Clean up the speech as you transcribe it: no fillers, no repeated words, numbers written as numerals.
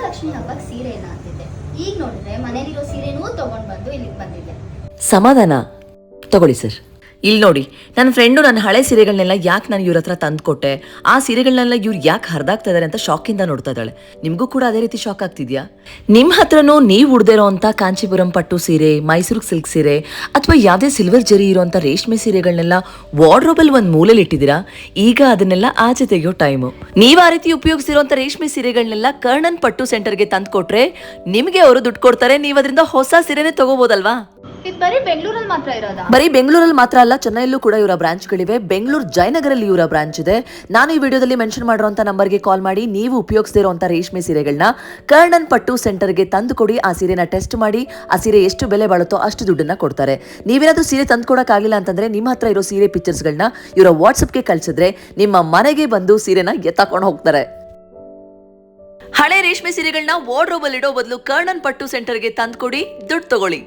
ವರಲಕ್ಷ್ಮಿ ಹಬ್ಬಕ್ಕೆ ಸೀರೆ ಇಲ್ಲ ಅಂತಿದ್ದೆ. ಈಗ ನೋಡಿದ್ರೆ ಮನೇಲಿರೋ ಸೀರೆನೂ ತಗೊಂಡ್ ಬಂದು ಇಲ್ಲಿಗೆ ಬಂದಿದ್ದೆ. ಸಮಾಧಾನ ತಗೊಳ್ಳಿ ಸರ್. ಇಲ್ಲಿ ನೋಡಿ, ನನ್ನ ಫ್ರೆಂಡು ನನ್ನ ಹಳೆ ಸೀರೆಗಳನ್ನೆಲ್ಲ ಯಾಕೆ ನಾನು ಇವ್ರ ಹತ್ರ ತಂದುಕೊಟ್ಟೆ, ಆ ಸೀರೆಗಳನ್ನೆಲ್ಲ ಇವ್ರು ಯಾಕೆ ಹರಿದಾಗ್ತಾ ಇದಾರೆ ಅಂತ ಶಾಕಿಂದ ನೋಡ್ತಾ ಇದ್ದಾಳೆ. ನಿಮಗೂ ಕೂಡ ಅದೇ ರೀತಿ ಶಾಕ್ ಆಗ್ತಿದ್ಯಾ? ನಿಮ್ಮ ಹತ್ರನೂ ನೀವು ಉಡ್ದಿರೋ ಅಂತ ಕಾಂಚೀಪುರಂ ಪಟ್ಟು ಸೀರೆ, ಮೈಸೂರು ಸಿಲ್ಕ್ ಸೀರೆ ಅಥವಾ ಯಾವುದೇ ಸಿಲ್ವರ್ ಜರಿ ಇರೋಂಥ ರೇಷ್ಮೆ ಸೀರೆಗಳನ್ನೆಲ್ಲ ವಾರ್ಡ್ರೋಬಲ್ಲಿ ಒಂದು ಮೂಲೆಯಲ್ಲಿ ಇಟ್ಟಿದ್ದೀರಾ. ಈಗ ಅದನ್ನೆಲ್ಲ ಆಚೆ ತೆಗೆಯೋ ಟೈಮು. ನೀವು ಆ ರೀತಿ ಉಪಯೋಗಿಸಿರೋಂಥ ರೇಷ್ಮೆ ಸೀರೆಗಳನ್ನೆಲ್ಲ ಕರ್ಣನ್ ಪಟ್ಟು ಸೆಂಟರ್ಗೆ ತಂದು ಕೊಟ್ರೆ ನಿಮಗೆ ಅವರು ದುಡ್ಡು ಕೊಡ್ತಾರೆ. ನೀವು ಅದರಿಂದ ಹೊಸ ಸೀರೆನೇ ತಗೋಬೋದಲ್ವಾ? ಇದು ಬರೀ ಬೆಂಗಳೂರಲ್ಲಿ ಮಾತ್ರ ಇರೋದಾ? ಬರೀ ಬೆಂಗಳೂರಲ್ಲಿ ಮಾತ್ರ ಅಲ್ಲ, ಚೆನ್ನೈಯಲ್ಲೂ ಕೂಡ ಇವರ ಬ್ರಾಂಚ್ಗಳಿವೆ. ಬೆಂಗಳೂರು ಜಯನಗರಲ್ಲಿ ಇವರ ಬ್ರಾಂಚ್ ಇದೆ. ನಾನು ಈ ವಿಡಿಯೋದಲ್ಲಿ ಮೆನ್ಷನ್ ಮಾಡಿರುವಂಥ ನಂಬರ್ಗೆ ಕಾಲ್ ಮಾಡಿ ನೀವು ಉಪಯೋಗಿಸ್ತಿರುವಂಥ ರೇಷ್ಮೆ ಸೀರೆಗಳನ್ನ ಕರ್ಣನ್ ಪಟ್ಟು ಸೆಂಟರ್ಗೆ ತಂದು ಕೊಡಿ. ಆ ಸೀರೆನ ಟೆಸ್ಟ್ ಮಾಡಿ ಆ ಸೀರೆ ಎಷ್ಟು ಬೆಲೆ ಬಾಳುತ್ತೋ ಅಷ್ಟು ದುಡ್ಡನ್ನ ಕೊಡ್ತಾರೆ. ನೀವೇನಾದ್ರೂ ಸೀರೆ ತಂದು ಕೊಡೋಕ್ಕಾಗಿಲ್ಲ ಅಂತಂದ್ರೆ ನಿಮ್ಮ ಹತ್ರ ಇರೋ ಸೀರೆ ಪಿಕ್ಚರ್ಸ್ಗಳನ್ನ ಇವರ ವಾಟ್ಸಪ್ಗೆ ಕಳಿಸಿದ್ರೆ ನಿಮ್ಮ ಮನೆಗೆ ಬಂದು ಸೀರೆನ ಎತ್ತಾಕೊಂಡು ಹೋಗ್ತಾರೆ. ಹಳೆ ರೇಷ್ಮೆ ಸೀರೆಗಳನ್ನ ವಾರ್ಡ್ರೋಬಲ್ಲಿ ಇಡೋ ಬದಲು ಕರ್ಣನ್ ಪಟ್ಟು ಸೆಂಟರ್ಗೆ ತಂದು ಕೊಡಿ, ದುಡ್ಡು ತಗೊಳ್ಳಿ.